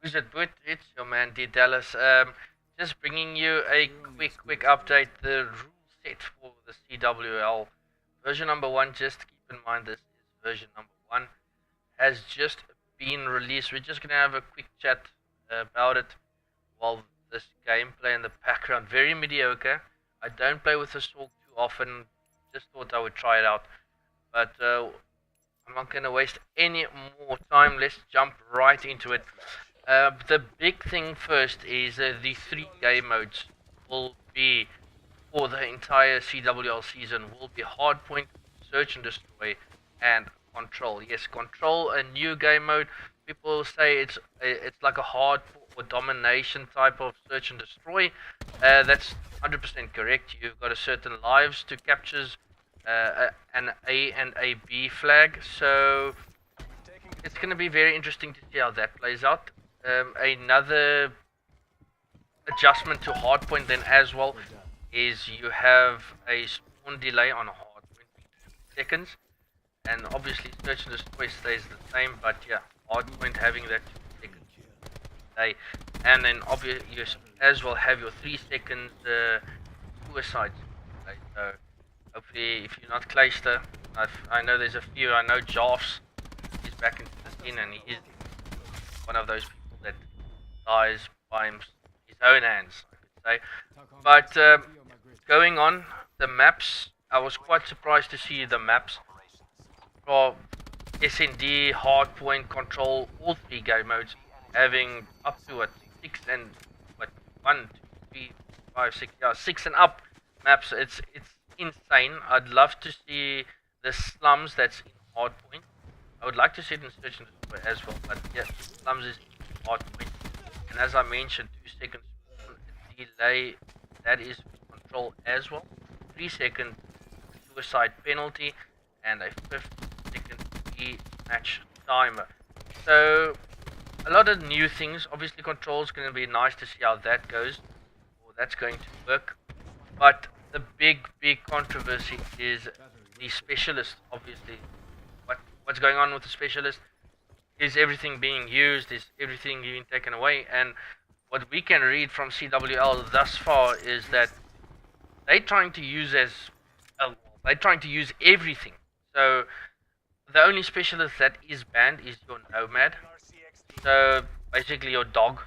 Who's it with? It's your man D Dallas. Just bringing you a quick update. The rule set for the CWL version number one. Just keep in mind this is version number one. Has just been released. We're just gonna have a quick chat about it while this gameplay in the background very mediocre. I don't play with the Sork too often. Just thought I would try it out, but I'm not gonna waste any more time. Let's jump right into it. The big thing first is the 3 game modes will be for the entire CWL season will be hardpoint, search and destroy, and control. Yes, control, a new game mode. People say it's like a hard or domination type of search and destroy. That's 100% correct. You've got a certain lives to capture an A and a B flag, so it's going to be very interesting to see how that plays out. Another adjustment to hardpoint then as well is you have a spawn delay on a hardpoint 2 seconds, and obviously search and destroy stays the same, but yeah, hardpoint having that 2 seconds delay, and then obviously you as well have your 3 seconds suicide delay. So hopefully if you're not Clayster, I know there's a few, I know Joffs is back into the scene and he is one of those people that dies by his own hands, I could say. But going on, the maps, I was quite surprised to see the maps for SND, hardpoint, control, all 3 game modes having up to 6 and 1, 2, 3, 5, 6, yeah, 6 and up maps. It's insane. I'd love to see the slums that's in hardpoint. I would like to see it in search and destroy as well, but yeah, slums is hardpoint. And as I mentioned, 2 seconds delay, that is control as well. 3 second suicide penalty, and a 50-second match timer. So a lot of new things. Obviously control is going to be nice to see how that goes, or that's going to work. But the big controversy is the specialist. Obviously what's going on with the specialist? Is everything being used? Is everything being taken away? And what we can read from CWL thus far is that they're trying to use everything. So the only specialist that is banned is your nomad. So basically your dog.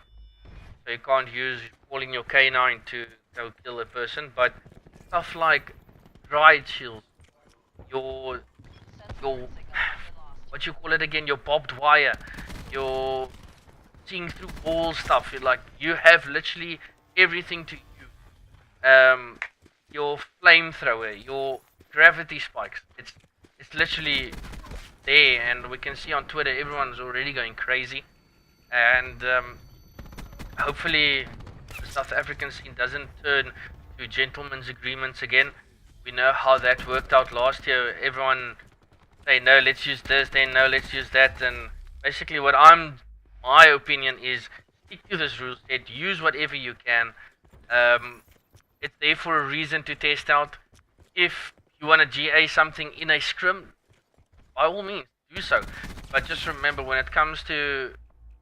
So you can't use calling your canine to go kill a person, but stuff like riot shields, your what you call it again, your barbed wire, your seeing through wall stuff. You have literally everything to use. Your flamethrower, your gravity spikes. It's literally there, and we can see on Twitter everyone's already going crazy. And hopefully the South African scene doesn't turn to gentlemen's agreements again. We know how that worked out last year. Everyone say no, let's use this, then no, let's use that, and basically my opinion is stick to this rule set, use whatever you can. It's there for a reason to test out. If you want to GA something in a scrim, by all means do so, but just remember when it comes to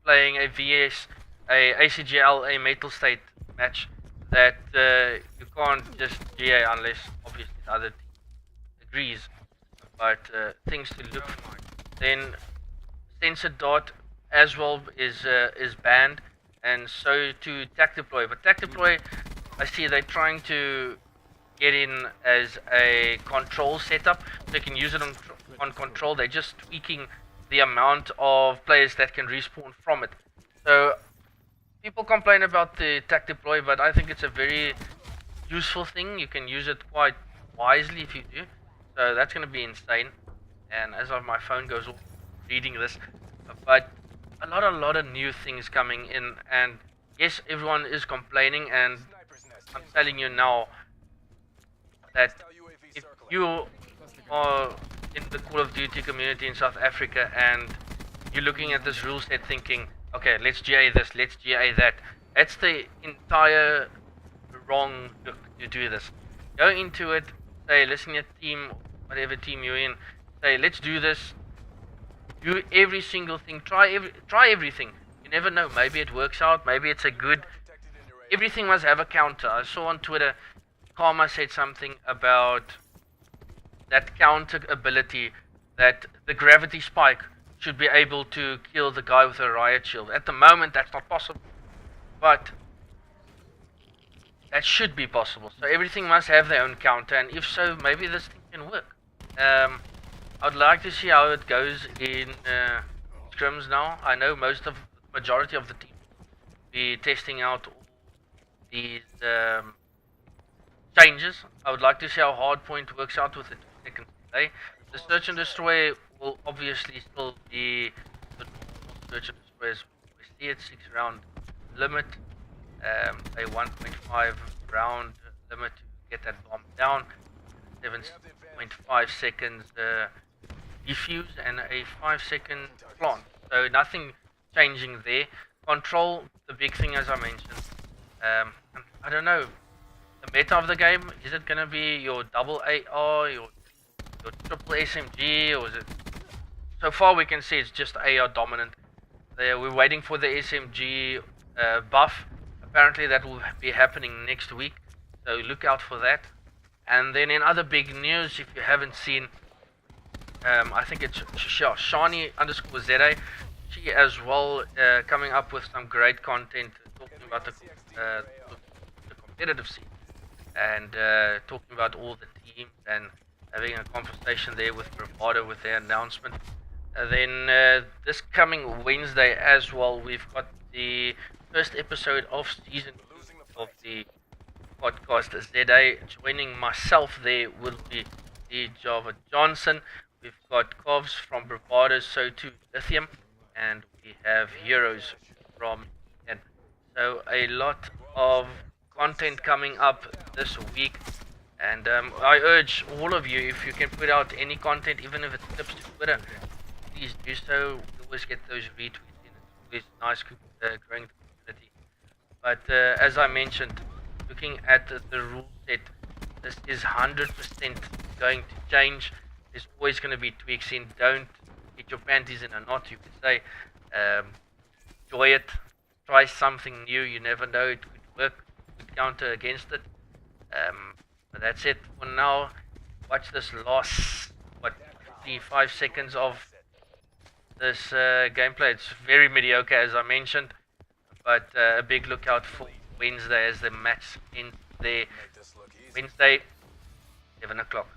playing a VS, a ACGL, a Metal State match, that you can't just GA unless obviously the other team agrees. But things to look for. Then sensor dot as well is banned, and so to tac deploy. But tac deploy, I see they're trying to get in as a control setup. They can use it on control. They're just tweaking the amount of players that can respawn from it. So people complain about the tac deploy, but I think it's a very useful thing. You can use it quite wisely if you do. So that's going to be insane. And as my phone goes off reading this, but a lot of new things coming in, and yes, everyone is complaining, and I'm telling you now that if you are in the Call of Duty community in South Africa and you're looking at this rule set thinking, okay, let's GA this, let's GA that, that's the entire wrong look to do this. Go into it, say, listen to your team, whatever team you're in, say, let's do this, do every single thing, try everything. You never know. Maybe it works out. Maybe it's a good. Everything must have a counter. I saw on Twitter, Karma said something about that counter ability, that the gravity spike should be able to kill the guy with a riot shield. At the moment, that's not possible, but that should be possible. So everything must have their own counter, and if so, maybe this thing can work. I'd like to see how it goes in scrims now. I know majority of the team will be testing out all these changes. I would like to see how Hardpoint works out with the 2 seconds delay. The search and destroy will obviously still be the normal search and destroy as we see it, 6-round limit, a 1.5 round limit to get that bomb down, 7.5 seconds defuse, and a 5-second plant. So nothing changing there. Control, the big thing as I mentioned. I don't know. The meta of the game, is it going to be your double AR, your triple SMG, or is it? So far we can see it's just AR dominant. We're waiting for the SMG buff. Apparently that will be happening next week, so look out for that. And then in other big news, if you haven't seen, I think it's Shani_ZA, she as well coming up with some great content talking about the competitive scene, and talking about all the teams and having a conversation there with Bravado with their announcement. Then this coming Wednesday as well, we've got the first episode of season 2 of the podcast ZA. Joining myself there will be the Java Johnson. We've got Kovs from Bravado, so too Lithium, and we have Heroes from Eden. So a lot of content coming up this week, and I urge all of you, if you can put out any content, even if it's tips to Twitter, please do so. We always get those retweets in. It's always nice growing the community. But as I mentioned, looking at the rule set, this is 100% going to change. There's always going to be tweaks in. Don't get your panties in a knot, you could say. Enjoy it. Try something new. You never know, it could work. Could counter against it. But that's it for now. Watch this last 5 seconds of this gameplay. It's very mediocre, as I mentioned, but a big lookout for Wednesday as the match ends there. Wednesday, 7 o'clock.